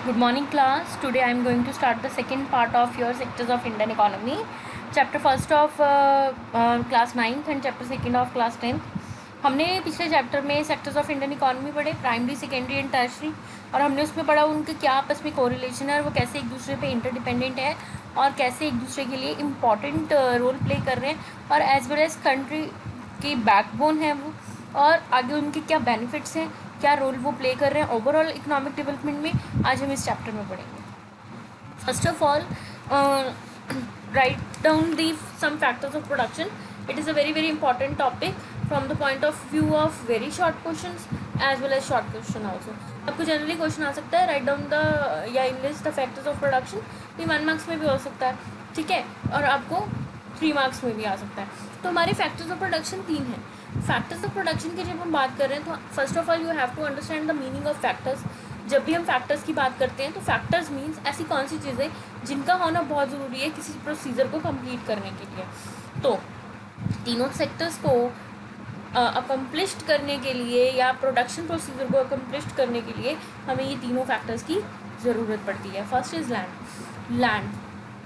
Good morning class. Today I am going to start the second part of your sectors of Indian economy. Chapter first of class 9th and chapter second of class 10th. हमने पिछले chapter में sectors of Indian economy पढ़े, primary secondary and tertiary, और हमने उसमें पढ़ा उनके क्या आपस में कोरिलेशन है और वो कैसे एक दूसरे पे इंटरडिपेंडेंट है और कैसे एक दूसरे के लिए इम्पॉर्टेंट रोल प्ले कर रहे हैं और एज वेल एज कंट्री की बैकबोन है वो, और आगे उनके क्या बेनिफिट्स हैं, क्या रोल वो प्ले कर रहे हैं ओवरऑल इकोनॉमिक डेवलपमेंट में। आज हम इस चैप्टर में पढ़ेंगे। First of all, write down the some factors of production. It is a very important topic from the point of view of very short questions as well as short question also. आपको generally question आ सकता है write down the या enlist the factors of production, ये 1 marks में भी हो सकता है, ठीक है, और आपको 3 मार्क्स में भी आ सकता है। तो हमारे फैक्टर्स ऑफ प्रोडक्शन 3 हैं। फैक्टर्स ऑफ प्रोडक्शन की जब हम बात कर रहे हैं तो first of all you have to understand the meaning of factors. जब भी हम फैक्टर्स की बात करते हैं तो फैक्टर्स मीन्स ऐसी कौन सी चीज़ें जिनका होना बहुत ज़रूरी है किसी प्रोसीजर को कंप्लीट करने के लिए। तो तीनों सेक्टर्स को अकम्प्लिश्ड करने के लिए या प्रोडक्शन प्रोसीजर को अकम्प्लिश्ड करने के लिए हमें ये तीनों फैक्टर्स की ज़रूरत पड़ती है। First is land. लैंड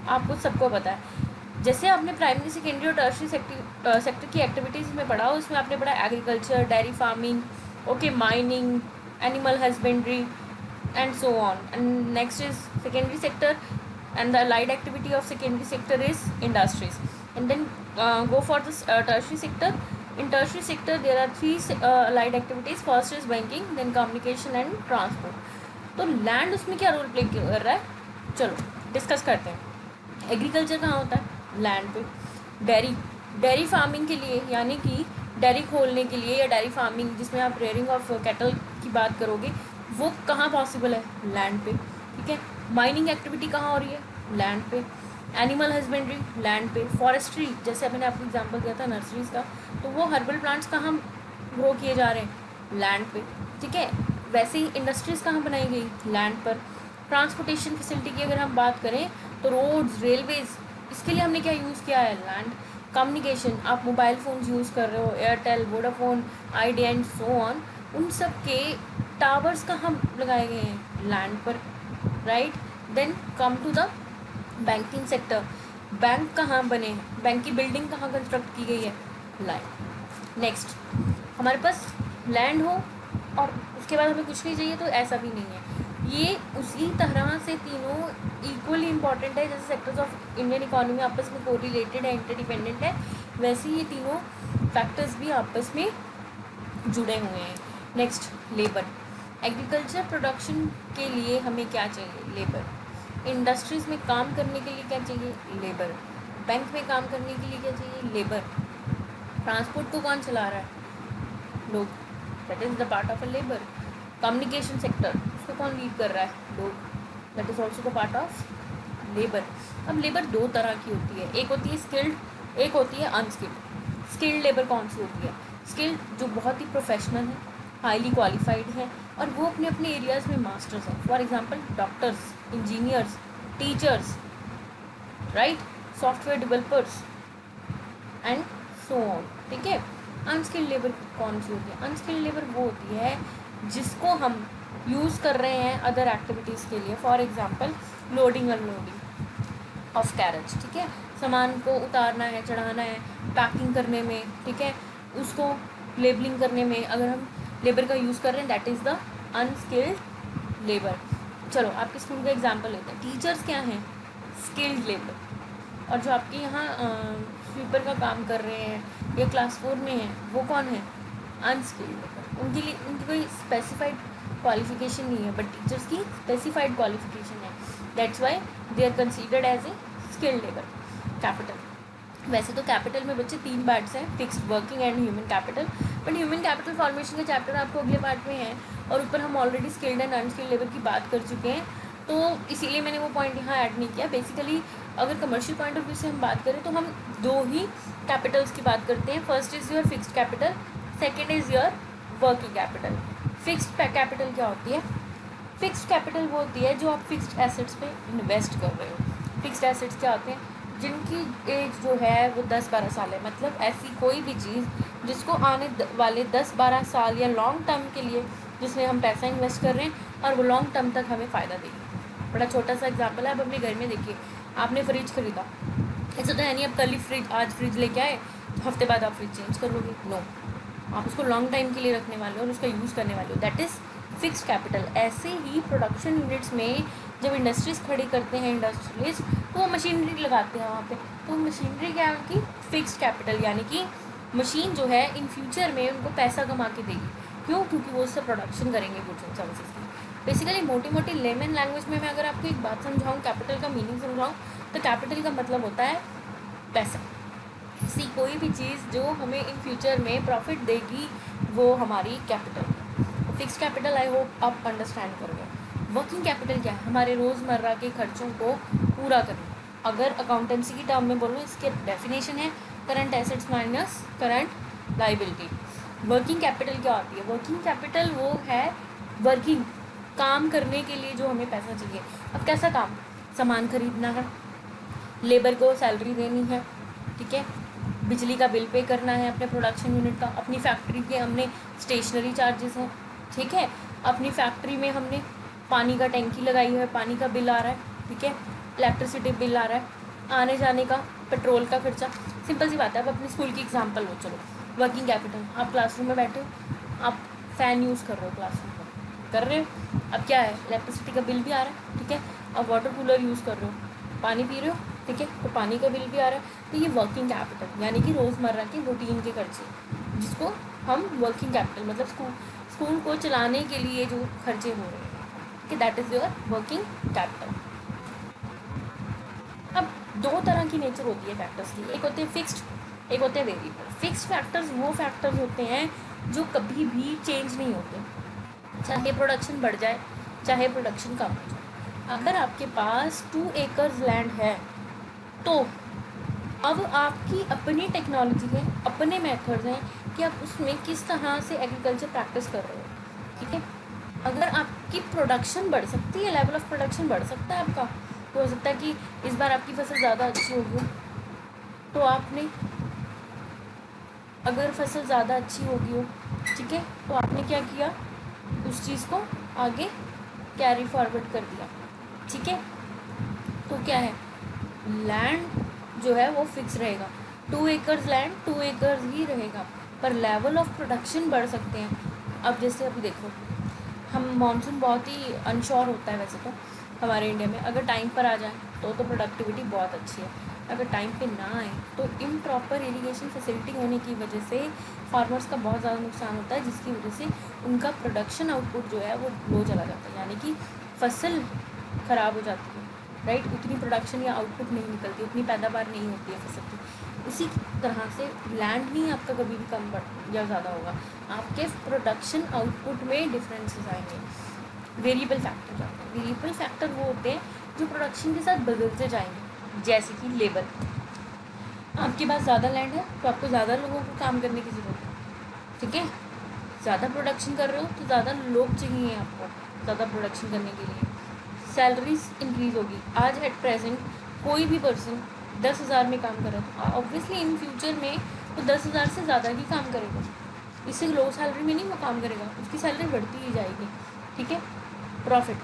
आपको सबको पता है, जैसे आपने प्राइमरी सेकेंडरी और टर्शरी सेक्टर की एक्टिविटीज़ में पढ़ा, उसमें आपने पढ़ा agriculture, dairy farming, okay, mining, animal husbandry and so on. And next is secondary sector and the allied activity of secondary sector is industries. And then go for this tertiary sector. In tertiary sector there are 3 allied activities. First is banking, then communication and transport. तो land उसमें क्या role play कर रहा है, चलो discuss करते हैं। Agriculture कहाँ होता है, लैंड पे। डेयरी फार्मिंग के लिए, यानी कि डेयरी खोलने के लिए या डेयरी फार्मिंग जिसमें आप रेयरिंग ऑफ कैटल की बात करोगे, वो कहाँ पॉसिबल है, लैंड पे, ठीक है। माइनिंग एक्टिविटी कहाँ हो रही है, लैंड पे। एनिमल हस्बेंड्री, लैंड पे। फॉरेस्ट्री, जैसे मैंने आपको एग्जांपल दिया था नर्सरीज का, तो वो हर्बल प्लांट्स कहाँ ग्रो किए जा रहे हैं, लैंड पे, ठीक है। वैसे ही इंडस्ट्रीज़ कहाँ बनाई गई, लैंड पर। ट्रांसपोर्टेशन फैसिलिटी की अगर हम बात करें तो रोड्स, रेलवेज़, इसके लिए हमने क्या यूज़ किया है, लैंड। कम्युनिकेशन, आप मोबाइल फ़ोन्स यूज़ कर रहे हो, Airtel, Vodafone, idea and so on, उन सब के टावर्स कहाँ लगाए गए हैं, लैंड पर, right. Then come to the banking sector. Bank कहाँ बने हैं, बैंक की बिल्डिंग कहाँ कंस्ट्रक्ट की गई है, लैंड। नेक्स्ट, हमारे पास लैंड हो और उसके बाद हमें कुछ नहीं चाहिए तो ऐसा भी नहीं है। ये उसी तरह से तीनों इक्वली इम्पॉर्टेंट है, जैसे सेक्टर्स ऑफ इंडियन इकोनॉमी आपस में कोरिलेटेड है, इंटरडिपेंडेंट है, वैसे ये तीनों फैक्टर्स भी आपस में जुड़े हुए हैं। Next, labour. एग्रीकल्चर प्रोडक्शन के लिए हमें क्या चाहिए, लेबर। इंडस्ट्रीज़ में काम करने के लिए क्या चाहिए, लेबर। बैंक में काम करने के लिए क्या चाहिए, लेबर। ट्रांसपोर्ट को कौन चला रहा है, लोग, that is the part of a labour. Communication sector, उसको कौन लीड कर रहा है, लोग, that is also the part of labour. अब लेबर 2 तरह की होती है, एक होती है स्किल्ड, एक होती है अनस्किल्ड। स्किल्ड लेबर कौन सी होती है, स्किल्ड जो बहुत ही प्रोफेशनल है, हाईली क्वालिफाइड है और वो अपने अपने एरियाज़ में मास्टर्स हैं। For example doctors, engineers, teachers, right, software developers and so on, ठीक है। अनस्किल्ड लेबर कौन सी होती है, अनस्किल्ड लेबर वो होती है जिसको हम यूज़ कर रहे हैं अदर एक्टिविटीज़ के लिए। For example loading unloading of carriage, ठीक है, सामान को उतारना है, चढ़ाना है, पैकिंग करने में, ठीक है, उसको लेबलिंग करने में अगर हम लेबर का यूज़ कर रहे हैं, that is the unskilled labour. चलो आपके स्कूल का एग्जांपल लेते हैं। टीचर्स क्या हैं, स्किल्ड लेबर, और जो आपके यहाँ स्वीपर का काम कर रहे हैं या क्लास 4 में हैं, वो कौन है, अनस्किल्ड लेबर। उनके लिए उनकी कोई स्पेसिफाइड क्वालिफिकेशन नहीं है, बट टीचर्स की स्पेसिफाइड क्वालिफिकेशन है, that's why they are considered as a skilled labour. Capital, वैसे तो कैपिटल में बच्चे 3 पार्ट्स हैं, fixed, working and human capital, but human capital formation का चैप्टर आपको अगले पार्ट में है और ऊपर हम already skilled and unskilled labour की बात कर चुके हैं, तो इसीलिए मैंने वो पॉइंट यहाँ ऐड नहीं किया। बेसिकली अगर कमर्शियल पॉइंट ऑफ व्यू से हम बात करें तो हम 2 ही कैपिटल्स की बात करते हैं। First is your fixed capital, second is your working capital. Fixed capital क्या होती है, फिक्स्ड कैपिटल वो होती है जो आप फिक्स्ड एसेट्स पे इन्वेस्ट कर रहे हो। फिक्स्ड एसेट्स क्या होते हैं, जिनकी एज जो है वो 10-12 साल है, मतलब ऐसी कोई भी चीज़ जिसको आने वाले 10-12 साल या लॉन्ग टर्म के लिए जिसमें हम पैसा इन्वेस्ट कर रहे हैं और वो लॉन्ग टर्म तक हमें फ़ायदा देगी। बड़ा छोटा सा एग्जाम्पल है, आप अपने घर में देखिए, आपने फ्रिज खरीदा, ऐसा तो है नहीं आप कल ही फ्रिज, आज फ्रिज लेके आए तो हफ्ते बाद आप फ्रिज चेंज कर लोगे, नो, आप उसको लॉन्ग टाइम के लिए रखने वाले हो और उसका यूज़ करने वाले हो, दैट इज़ फिक्स्ड कैपिटल। ऐसे ही प्रोडक्शन यूनिट्स में जब इंडस्ट्रीज खड़ी करते हैं इंडस्ट्रियलिस्ट, तो वो मशीनरी लगाते हैं वहाँ पे, तो मशीनरी क्या है उनकी फिक्स्ड कैपिटल, यानी कि मशीन जो है इन फ्यूचर में उनको पैसा कमा के देगी। क्यों? क्योंकि वो उससे प्रोडक्शन करेंगे गुड्स एंड सर्विसेज की। बेसिकली मोटी मोटी लेमन लैंग्वेज में मैं अगर आपको एक बात समझाऊँ, कैपिटल का मीनिंग समझाऊँ, तो कैपिटल का मतलब होता है पैसा। किसी कोई भी चीज़ जो हमें इन फ्यूचर में प्रॉफिट देगी वो हमारी capital. Fixed capital I hope आप अंडरस्टैंड कर गए। वर्किंग कैपिटल क्या है? हमारे रोज़मर्रा के खर्चों को पूरा करना। अगर अकाउंटेंसी की टर्म में बोलूँ, इसके डेफिनेशन है current assets minus current liability. Working capital क्या होती है? वर्किंग कैपिटल वो है वर्किंग, काम करने के लिए जो हमें पैसा चाहिए। अब कैसा काम? सामान खरीदना है, लेबर को सैलरी देनी है, ठीक है, बिजली का बिल पे करना है अपने प्रोडक्शन यूनिट का, अपनी फैक्ट्री के हमने स्टेशनरी चार्जेस हैं, ठीक है, अपनी फैक्ट्री में हमने पानी का टैंकी लगाई है, पानी का बिल आ रहा है, ठीक है, इलेक्ट्रिसिटी बिल आ रहा है, आने जाने का पेट्रोल का खर्चा। सिंपल सी बात है। अब अपने स्कूल की एग्जांपल लो, चलो वर्किंग कैपिटल, आप क्लासरूम में बैठे हो, आप फ़ैन यूज़ कर रहे हो, क्लासरूम में कर रहे हो, अब क्या है, इलेक्ट्रिसिटी का बिल भी आ रहा है, ठीक है, अब वाटर कूलर यूज़ कर रहे हो, पानी पी रहे हो, ठीक है, तो पानी का बिल भी आ रहा है। तो ये वर्किंग कैपिटल यानी कि रोज़मर्रा के रूटीन के खर्चे, जिसको हम वर्किंग कैपिटल मतलब स्कूल को चलाने के लिए जो खर्चे हो रहे हैं, कि that is your working capital. अब दो तरह की नेचर होती है फैक्टर्स की, एक होते हैं फिक्स्ड, एक होते हैं वेरिएबल। फिक्स्ड फैक्टर्स वो फैक्टर्स होते हैं जो कभी भी चेंज नहीं होते, चाहे प्रोडक्शन बढ़ जाए चाहे प्रोडक्शन कम हो जाए। अगर आपके पास 2 एकर्स लैंड है तो अब आपकी अपनी टेक्नोलॉजी है, अपने मेथड्स हैं कि आप उसमें किस तरह से एग्रीकल्चर प्रैक्टिस कर रहे हो, ठीक है। अगर आपकी प्रोडक्शन बढ़ सकती है, लेवल ऑफ प्रोडक्शन बढ़ सकता है आपका, तो हो सकता है कि इस बार आपकी फसल ज़्यादा अच्छी होगी, तो आपने अगर फसल ज़्यादा अच्छी होगी हो, ठीक है, तो आपने क्या किया, उस चीज़ को आगे कैरी फॉरवर्ड कर दिया, ठीक है। तो क्या है, लैंड जो है वो फिक्स रहेगा, 2 एकर्स लैंड 2 एकर्स ही रहेगा, पर लेवल ऑफ प्रोडक्शन बढ़ सकते हैं। अब जैसे अभी देखो, हम मानसून बहुत ही अनश्योर होता है वैसे तो हमारे इंडिया में, अगर टाइम पर आ जाए तो प्रोडक्टिविटी बहुत अच्छी है, अगर टाइम पे ना आए तो इम्प्रॉपर इरिगेशन फैसिलिटी होने की वजह से फार्मर्स का बहुत ज़्यादा नुकसान होता है, जिसकी वजह से उनका प्रोडक्शन आउटपुट जो है वो लो चला जाता है, यानी कि फसल ख़राब हो जाती है, राइट, उतनी प्रोडक्शन या आउटपुट नहीं निकलती, उतनी पैदावार नहीं होती है फसल की। उसी तरह से लैंड नहीं आपका कभी भी कम बढ़ या ज़्यादा होगा, आपके प्रोडक्शन आउटपुट में डिफरेंसेस आएंगे। वेरिएबल फैक्टर क्या होते हैं? वेरिएबल फैक्टर वो होते हैं जो प्रोडक्शन के साथ बदलते जाएंगे, जैसे कि लेबर। आपके पास ज़्यादा लैंड है तो आपको ज़्यादा लोगों को काम करने की ज़रूरत है, ठीक है, ज़्यादा प्रोडक्शन कर रहे हो तो ज़्यादा लोग चाहिए आपको ज़्यादा प्रोडक्शन करने के लिए, सैलरीज इंक्रीज़ होगी। आज एट प्रेजेंट कोई भी पर्सन 10,000 में काम कर रहा है तो ऑब्वियसली इन फ्यूचर में वो 10,000 से ज़्यादा ही काम करेगा, इससे लो सैलरी में नहीं वो काम करेगा, उसकी सैलरी बढ़ती ही जाएगी, ठीक है। प्रॉफिट,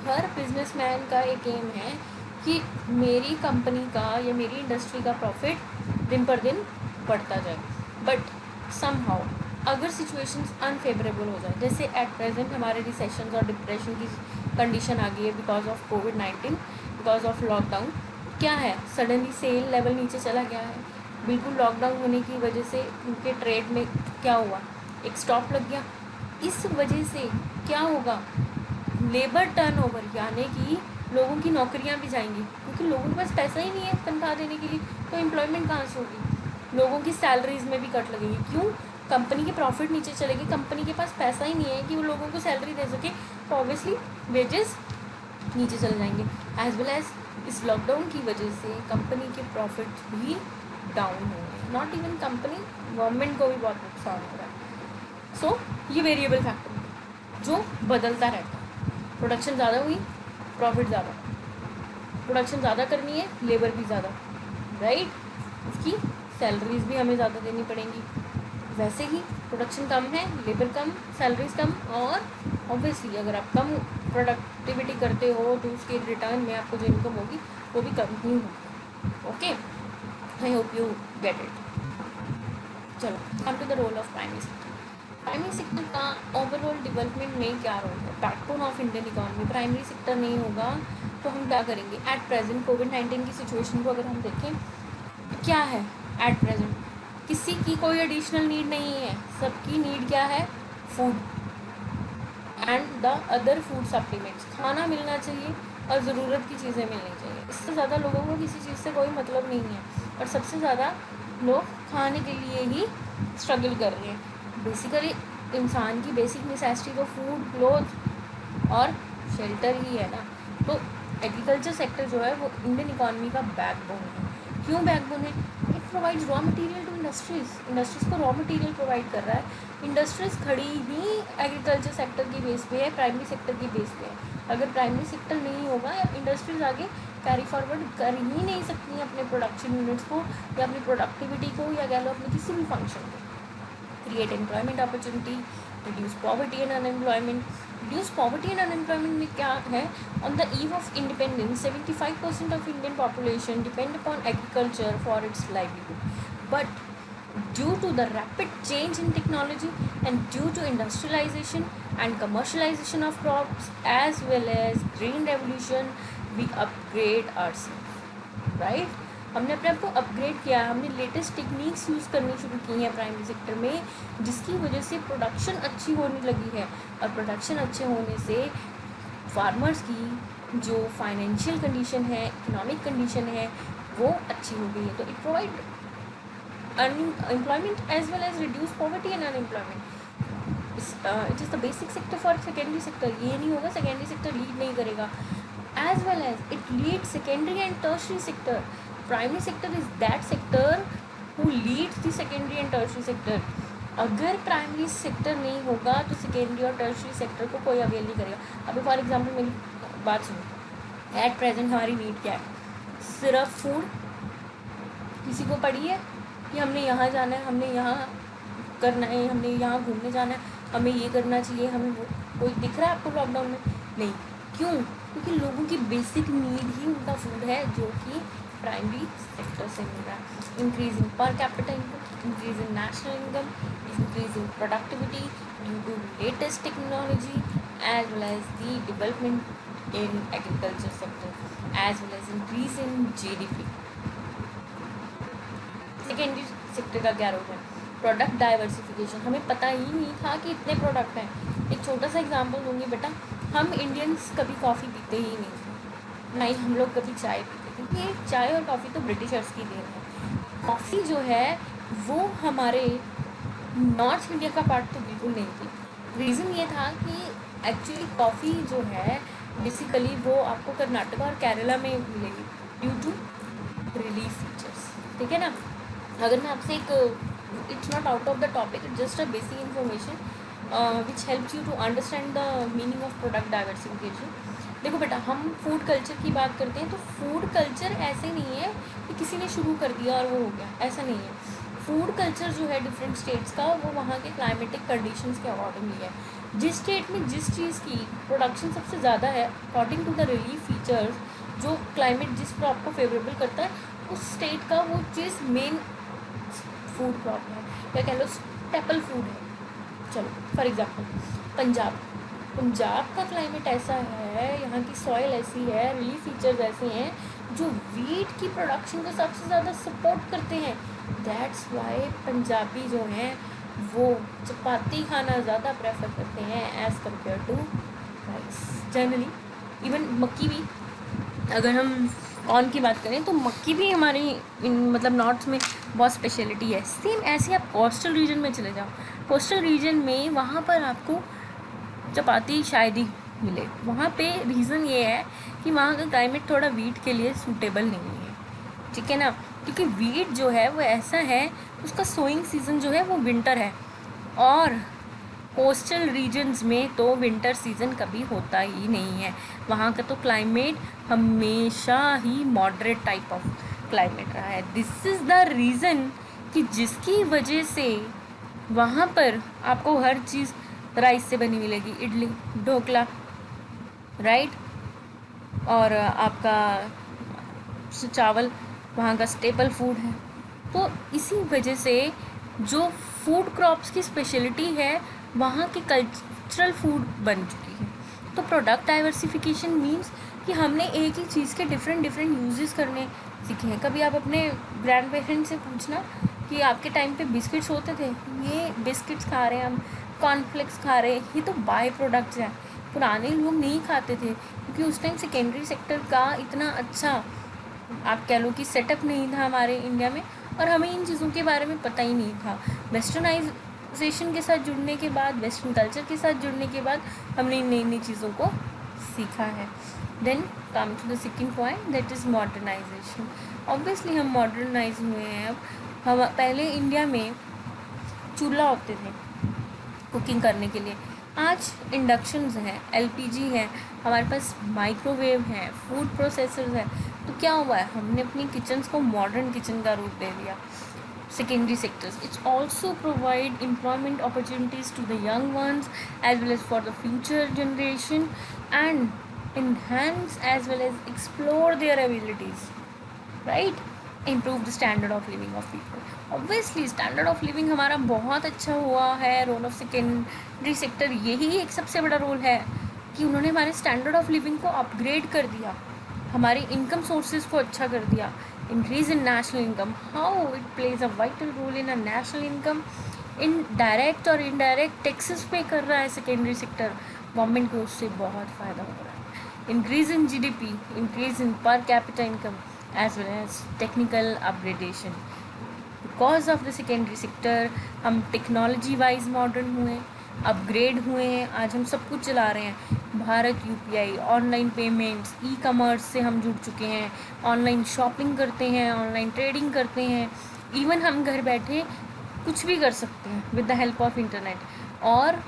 हर बिजनेसमैन का एक एम है कि मेरी कंपनी का या मेरी इंडस्ट्री का प्रॉफिट दिन पर दिन बढ़ता जाए, बट समहाउ अगर सिचुएशंस अनफेवरेबल हो जाए, जैसे एट प्रेजेंट हमारे रिसेशन और डिप्रेशन की कंडीशन आ गई है because of covid, because of lockdown, क्या है, सडनली सेल लेवल नीचे चला गया है, बिल्कुल लॉकडाउन होने की वजह से उनके ट्रेड में क्या हुआ, एक स्टॉप लग गया। इस वजह से क्या होगा, लेबर टर्नओवर यानी कि लोगों की नौकरियां भी जाएंगी, क्योंकि लोगों के पास पैसा ही नहीं है तनख्वाह देने के लिए, तो एम्प्लॉयमेंट कहाँ से होगी, लोगों की सैलरीज में भी कट लगेगी। क्यों? कंपनी के प्रॉफिट नीचे चलेगी, कंपनी के पास पैसा ही नहीं है कि वो लोगों को सैलरी दे सके, तो ऑब्वियसली वेजेस नीचे चले जाएंगे। एज वेल एज इस लॉकडाउन की वजह से कंपनी के प्रॉफिट भी डाउन हो गए, नॉट इवन कंपनी, गवर्नमेंट को भी बहुत नुकसान हो रहा है। सो ये वेरिएबल फैक्टर जो बदलता रहता है, प्रोडक्शन ज़्यादा हुई प्रॉफिट ज़्यादा, प्रोडक्शन ज़्यादा करनी है लेबर भी ज़्यादा, राइट, उसकी सैलरीज भी हमें ज़्यादा देनी पड़ेंगी। वैसे ही प्रोडक्शन कम है, लेबर कम, सैलरीज कम, और ऑब्वियसली अगर आप कम प्रोडक्टिविटी करते हो तो उसके रिटर्न में आपको जो इनकम होगी वो भी कंटिन्यू होगी. Okay, I hope you get it. चलो, come to the role of primary sector. Primary sector का ओवरऑल डेवलपमेंट में क्या रोल है? Backbone of Indian economy. Primary sector नहीं होगा तो हम क्या करेंगे? एट प्रेजेंट कोविड-19 की सिचुएशन को अगर हम देखें, क्या है एट प्रेजेंट? किसी की कोई एडिशनल नीड नहीं है, सबकी नीड क्या है? Food and the other food supplements. खाना मिलना चाहिए और ज़रूरत की चीज़ें मिलनी चाहिए. इससे ज़्यादा लोगों को किसी चीज़ से कोई मतलब नहीं है, और सबसे ज़्यादा लोग खाने के लिए ही स्ट्रगल कर रहे हैं. बेसिकली इंसान की बेसिक नेसेसिटी तो फूड, क्लोथ और शेल्टर ही है ना. तो एग्रीकल्चर सेक्टर जो है वो इंडियन इकोनॉमी का बैकबोन है. क्यों बैकबोन है? It provides raw material to industries को रॉ मटेरियल प्रोवाइड कर रहा है. इंडस्ट्रीज़ खड़ी ही एग्रीकल्चर सेक्टर की बेस पे है, प्राइमरी सेक्टर की बेस पे है. अगर प्राइमरी सेक्टर नहीं होगा या इंडस्ट्रीज़ आगे कैरी फॉरवर्ड कर ही नहीं सकती हैं अपने प्रोडक्शन यूनिट्स को या अपनी प्रोडक्टिविटी को, या कह लो अपने किसी भी फंक्शन को. Create employment opportunity, reduce poverty and unemployment. Reduce poverty and unemployment में क्या है? On the eve of independence 75% of Indian population depend upon agriculture for its livelihood. But due to the rapid change in technology and due to industrialization and commercialization of crops as well as green revolution, we upgrade ourselves, right? हमने अपने आप को upgrade किया, हमने latest techniques use करनी शुरू की हैं प्राइमरी सेक्टर में, जिसकी वजह से प्रोडक्शन अच्छी होने लगी है. और प्रोडक्शन अच्छे होने से फार्मर्स की जो फाइनेंशियल कंडीशन है, इकोनॉमिक कंडीशन है, वो अच्छी हो गई है. तो it provide employment as well as reduce poverty and unemployment. It is the basic sector for secondary sector. ये नहीं होगा secondary sector lead नहीं करेगा. As well as it leads secondary and tertiary sector. Primary sector is that sector who leads the secondary and tertiary sector. अगर primary sector नहीं होगा तो secondary और टर्शरी सेक्टर को कोई अवेल नहीं करेगा. अभी फॉर एग्जांपल मेरी बात सुनो, एट प्रेजेंट हमारी नीड क्या है? सिर्फ फूड. किसी को पड़ी है कि हमने यहाँ जाना है, हमने यहाँ करना है, हमने यहाँ घूमने जाना है, हमें ये करना चाहिए, हमें वो कोई दिख रहा है आपको लॉकडाउन में? नहीं. क्यों? क्योंकि लोगों की बेसिक नीड ही उनका फूड है, जो कि प्राइमरी सेक्टर से मिल रहा है. Increase in per capita income, increase in national income, increase in productivity due to latest technology as well as the development in agriculture sector as well as increase in GDP. Secondary sector का क्या role है? Product diversification. हमें पता ही नहीं था कि इतने product हैं. एक छोटा सा एग्जांपल दूंगी बेटा. हम इंडियंस कभी कॉफ़ी पीते ही नहीं थे, नहीं हम लोग कभी चाय पीते थे. ये चाय और कॉफ़ी तो ब्रिटिशर्स की देन है. कॉफ़ी जो है वो हमारे नॉर्थ इंडिया का पार्ट तो बिल्कुल नहीं थी. रीज़न ये था कि एक्चुअली कॉफ़ी जो है बेसिकली वो आपको कर्नाटका और केरला में मिलेगी ड्यू टू रिलीफ फीचर्स. ठीक है ना. अगर मैं आपसे एक, it's not out of the topic, it's just a basic information which helps you to understand the meaning of product diversification. देखो बेटा, हम फूड कल्चर की बात करते हैं तो फूड कल्चर ऐसे नहीं है कि किसी ने शुरू कर दिया और वो हो गया, ऐसा नहीं है. फूड कल्चर जो है डिफरेंट स्टेट्स का, वो वहाँ के क्लाइमेटिक कंडीशंस के अकॉर्डिंगली है. जिस स्टेट में जिस चीज़ की प्रोडक्शन सबसे ज़्यादा है according to the relief features, जो क्लाइमेट जिस क्रॉप को फेवरेबल करता है, उस स्टेट का वो चीज़ मेन फूड क्रॉप है, या कह लो स्टेपल फूड है. चलो फॉर एग्जांपल पंजाब का क्लाइमेट ऐसा है, यहाँ की सॉइल ऐसी है, रिलीफ फीचर्स ऐसे हैं जो वीट की प्रोडक्शन को सबसे ज़्यादा सपोर्ट करते हैं. दैट्स वाई पंजाबी जो हैं वो चपाती खाना ज़्यादा प्रेफर करते हैं as compared to rice. Generally even मक्की भी, अगर हम कॉर्न की बात करें तो मक्की भी हमारी मतलब नॉर्थ में बहुत स्पेशलिटी है. सेम ऐसे आप कोस्टल रीजन में चले जाओ, कोस्टल रीजन में वहाँ पर आपको चपाती शायद ही मिले. वहाँ पे रीज़न ये है कि वहाँ का क्लाइमेट थोड़ा वीट के लिए सूटेबल नहीं है. ठीक है ना. क्योंकि वीट जो है वो ऐसा है, उसका सोइंग सीज़न जो है वो विंटर है, और कोस्टल रीजन्स में तो विंटर सीज़न कभी होता ही नहीं है. वहाँ का तो क्लाइमेट हमेशा ही मॉडरेट टाइप ऑफ क्लाइमेट रहा है. दिस इज़ द रीज़न कि जिसकी वजह से वहाँ पर आपको हर चीज़ राइस से बनी मिलेगी. इडली, ढोकला, राइट। और आपका चावल वहाँ का स्टेपल फूड है। तो इसी वजह से जो फूड क्रॉप्स की स्पेशलिटी है वहाँ की कल्चरल फूड बन चुकी है। तो प्रोडक्ट डाइवर्सिफिकेशन मीन्स कि हमने एक ही चीज़ के डिफरेंट डिफरेंट यूजेस करने सीखे हैं। कभी आप अपने ग्रैंड पेरेंट्स से पूछना कि आपके टाइम पे बिस्किट्स होते थे, ये बिस्किट्स खा रहे हैं हम, कॉर्नफ्लेक्स खा रहे हैं, ये तो बाय प्रोडक्ट्स हैं। पुराने लोग नहीं खाते थे क्योंकि उस टाइम सेकेंडरी सेक्टर का इतना अच्छा आप कह लो कि सेटअप नहीं था हमारे इंडिया में, और हमें इन चीज़ों के बारे में पता ही नहीं था। वेस्टर्नाइजेशन के साथ जुड़ने के बाद, वेस्टर्न कल्चर के साथ जुड़ने के बाद हमने इन नई नई चीज़ों को सीखा है। Then come to the second point, that is modernisation. Obviously हम मॉडर्नाइज हुए हैं। अब हम पहले इंडिया में चूल्हा होते थे कुकिंग करने के लिए, आज इंडक्शंस हैं, एलपीजी है, हमारे पास माइक्रोवेव है, फूड प्रोसेसर्स है। तो क्या हुआ है, हमने अपनी किचन्स को मॉडर्न किचन का रूप दे दिया। Secondary sectors, it's also provide employment opportunities to the young ones as well as for the future generation, and enhance as well as explore their abilities, right? Improve the standard of living of people. Obviously standard of living हमारा बहुत अच्छा हुआ है। Role of secondary sector यही एक सबसे बड़ा role है कि उन्होंने हमारे स्टैंडर्ड ऑफ लिविंग को अपग्रेड कर दिया, हमारे इनकम सोर्सेज को अच्छा कर दिया। Increase in national income, how it plays a vital role in a national income. In direct और इनडायरेक्ट टैक्सेस पे कर रहा है सेकेंडरी सेक्टर, गवर्नमेंट को उससे बहुत फ़ायदा हो रहा है। Increase in GDP, increase in per capita income as well as technical upgradation. Because of the secondary sector हम टेक्नोलॉजी वाइज मॉडर्न हुए, अपग्रेड हुए हैं, आज हम सब कुछ चला रहे हैं। Bharat UPI, online payments, e commerce से हम जुड़ चुके हैं, ऑनलाइन शॉपिंग करते हैं, ऑनलाइन ट्रेडिंग करते हैं, इवन हम घर बैठे कुछ भी कर सकते हैं with the help of internet. और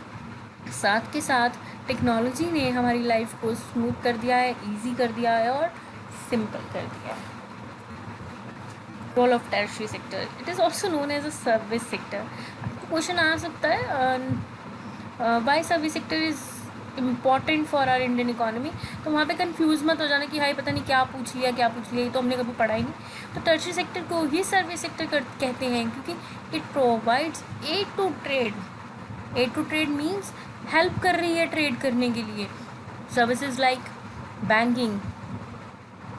साथ के साथ टेक्नोलॉजी ने हमारी लाइफ को स्मूथ कर दिया है, ईजी कर दिया है और सिंपल कर दिया है। Role of tertiary sector, it is also known as a service sector. Question आ सकता है why service sector is important for our Indian economy. तो वहाँ पे कंफ्यूज मत हो जाना कि हाई पता नहीं क्या पूछ लिया ये तो हमने कभी पढ़ा ही नहीं। तो टर्शियरी सेक्टर को ही सर्विस सेक्टर कहते हैं क्योंकि it provides aid to trade. Aid to trade means help कर रही है ट्रेड करने के लिए। Services like banking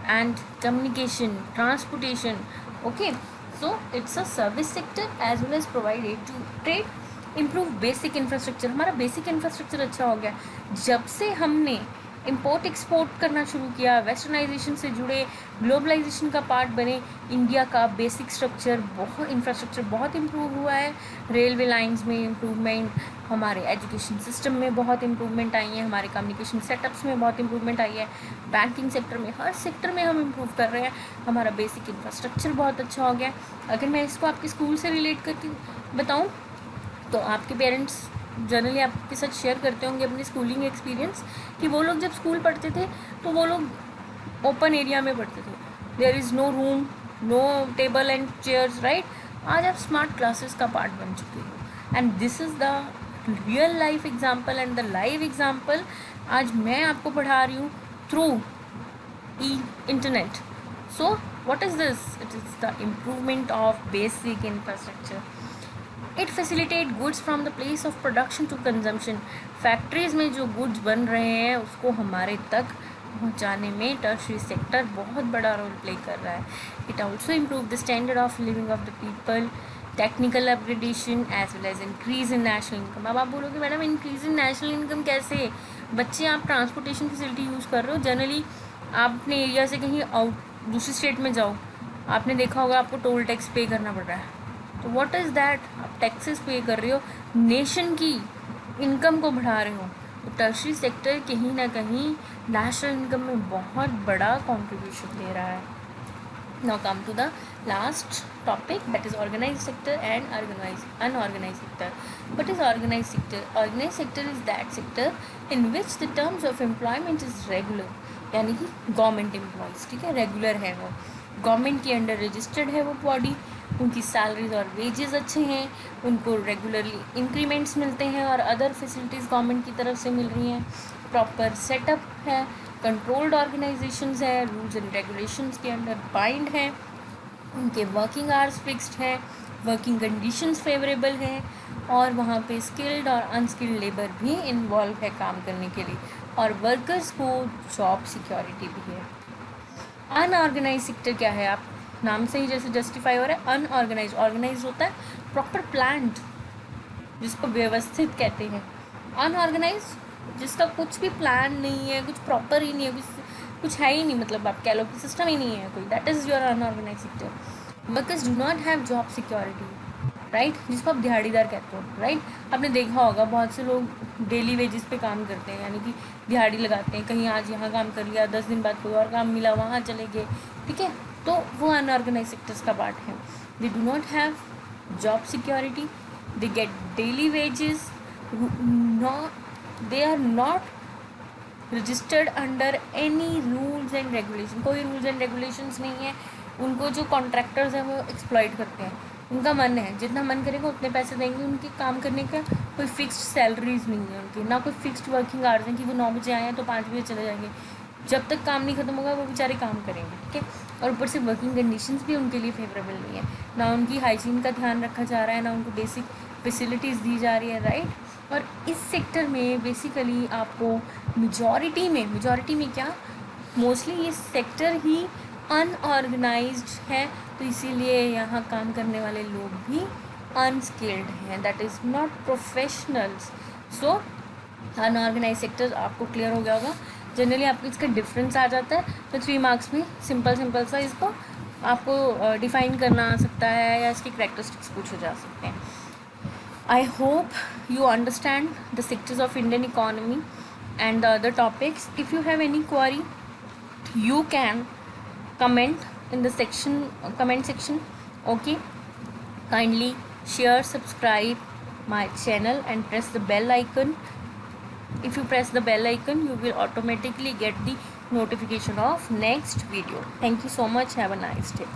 and communication, transportation. Okay, so it's a service sector as well as provide aid to trade, improve basic infrastructure. हमारा basic infrastructure अच्छा हो गया जब से हमने इम्पोर्ट एक्सपोर्ट करना शुरू किया, वेस्टर्नाइजेशन से जुड़े, ग्लोबलाइजेशन का पार्ट बने। इंडिया का बेसिक स्ट्रक्चर इंफ्रास्ट्रक्चर बहुत इम्प्रूव हुआ है। रेलवे लाइंस में इम्प्रूवमेंट, हमारे एजुकेशन सिस्टम में बहुत इम्प्रूवमेंट आई है, हमारे कम्युनिकेशन सेटअप्स में बहुत इम्प्रूवमेंट आई है, बैंकिंग सेक्टर में, हर सेक्टर में हम इम्प्रूव कर रहे हैं। हमारा बेसिक इंफ्रास्ट्रक्चर बहुत अच्छा हो गया। अगर मैं इसको आपके स्कूल से रिलेट करके बताऊँ तो आपके पेरेंट्स जनरली आपके साथ शेयर करते होंगे अपनी स्कूलिंग एक्सपीरियंस कि वो लोग जब स्कूल पढ़ते थे तो वो लोग ओपन एरिया में पढ़ते थे, there is no room, no table and chairs, right. आज आप स्मार्ट क्लासेस का पार्ट बन चुके हो and this is the real life example and the live example आज मैं आपको पढ़ा रही हूँ through internet. So what is this? It is the improvement of basic infrastructure. It facilitate goods from the place of production to consumption. Factories में जो goods बन रहे हैं उसको हमारे तक पहुंचाने में टर्शियरी सेक्टर बहुत बड़ा रोल प्ले कर रहा है। It also improve the standard of living of the people, technical upgradation as well as increase in national income. अब आप बोलोगे madam increase in national income कैसे? बच्चे आप ट्रांसपोर्टेशन फैसिलिटी यूज़ कर रहे हो, जनरली आप अपने एरिया से कहीं आउट दूसरी स्टेट में जाओ, आपने देखा होगा आपको टोल टैक्स पे करना पड़ रहा है। तो व्हाट इज़ दैट? आप टैक्सेस पे कर रहे हो, नेशन की इनकम को बढ़ा रहे हो। तो टर्शियरी सेक्टर कहीं ना कहीं नेशनल इनकम में बहुत बड़ा कंट्रीब्यूशन दे रहा है। Now come to the last topic, that is organise sector and unorganise sector. What is organise sector? Organise sector is that sector in which the terms of employment is regular, यानी कि government employees, ठीक है, regular है वो, government के under registered है वो body, उनकी सैलरीज और वेजेस अच्छे हैं, उनको रेगुलरली इंक्रीमेंट्स मिलते हैं और अदर फैसिलिटीज़ गवर्नमेंट की तरफ से मिल रही हैं। प्रॉपर सेटअप है, कंट्रोल्ड ऑर्गेनाइजेशंस है, रूल्स एंड रेगुलेशंस के अंडर बाइंड है, उनके वर्किंग आवर्स फिक्स्ड है, वर्किंग कंडीशंस फेवरेबल हैं, और वहाँ पे स्किल्ड और अनस्किल्ड लेबर भी इन्वॉल्व है काम करने के लिए, और वर्कर्स को जॉब सिक्योरिटी भी है। अनऑर्गेनाइज सेक्टर क्या है, आप नाम से ही जैसे जस्टिफाई हो रहा है, अनऑर्गेनाइज, ऑर्गेनाइज होता है प्रॉपर प्लान्ड, जिसको व्यवस्थित कहते हैं। अनऑर्गेनाइज जिसका कुछ भी प्लान नहीं है, कुछ प्रॉपर ही नहीं है, कुछ है ही नहीं, मतलब आप कह लो कि सिस्टम ही नहीं है कोई, that is your unorganise sector. Workers do not have job security, right, जिसको आप दिहाड़ीदार कहते हो, राइट। आपने देखा होगा बहुत से लोग डेली वेजेस पे काम करते हैं, यानी कि दिहाड़ी लगाते हैं, कहीं आज यहाँ काम कर लिया, 10 दिन बाद कोई और काम मिला, वहाँ चले गए, ठीक है, तो वो अनऑर्गेनाइज सेक्टर्स का पार्ट है। They do not have job security, they get daily wages, they are not registered under any rules and regulation, कोई rules and regulations नहीं है। उनको जो कॉन्ट्रैक्टर्स हैं वो एक्सप्लॉइट करते हैं, उनका मन है जितना मन करेगा उतने पैसे देंगे, उनके काम करने का कोई फिक्स्ड सैलरीज नहीं है उनकी, ना कोई फिक्स्ड वर्किंग आवर्स हैं कि वो 9 बजे आए हैं तो 5 बजे चले जाएंगे, जब तक काम नहीं ख़त्म होगा वो बेचारे काम करेंगे, ठीक है। और ऊपर से वर्किंग कंडीशंस भी उनके लिए फेवरेबल नहीं है, ना उनकी हाइजीन का ध्यान रखा जा रहा है, ना उनको बेसिक फैसिलिटीज़ दी जा रही है, राइट। और इस सेक्टर में बेसिकली आपको मेजॉरिटी में क्या, मोस्टली ये सेक्टर ही अनऑर्गेनाइज्ड है, तो इसीलिए यहाँ काम करने वाले लोग भी अनस्किल्ड हैं, that is not professionals. So unorganise sector आपको क्लियर हो गया होगा। जनरली आपको इसका डिफरेंस आ जाता है, तो 3 मार्क्स में सिंपल सा इसको आपको डिफाइन करना आ सकता है, या इसकी कैरेक्टरिस्टिक्स पूछे जा सकते हैं। I hope you understand the sectors of Indian economy and the other topics. If you have any query, you can comment in the comment section. Okay, kindly share, subscribe my channel and press the bell icon. If you press the bell icon, you will automatically get the notification of next video. Thank you so much. Have a nice day.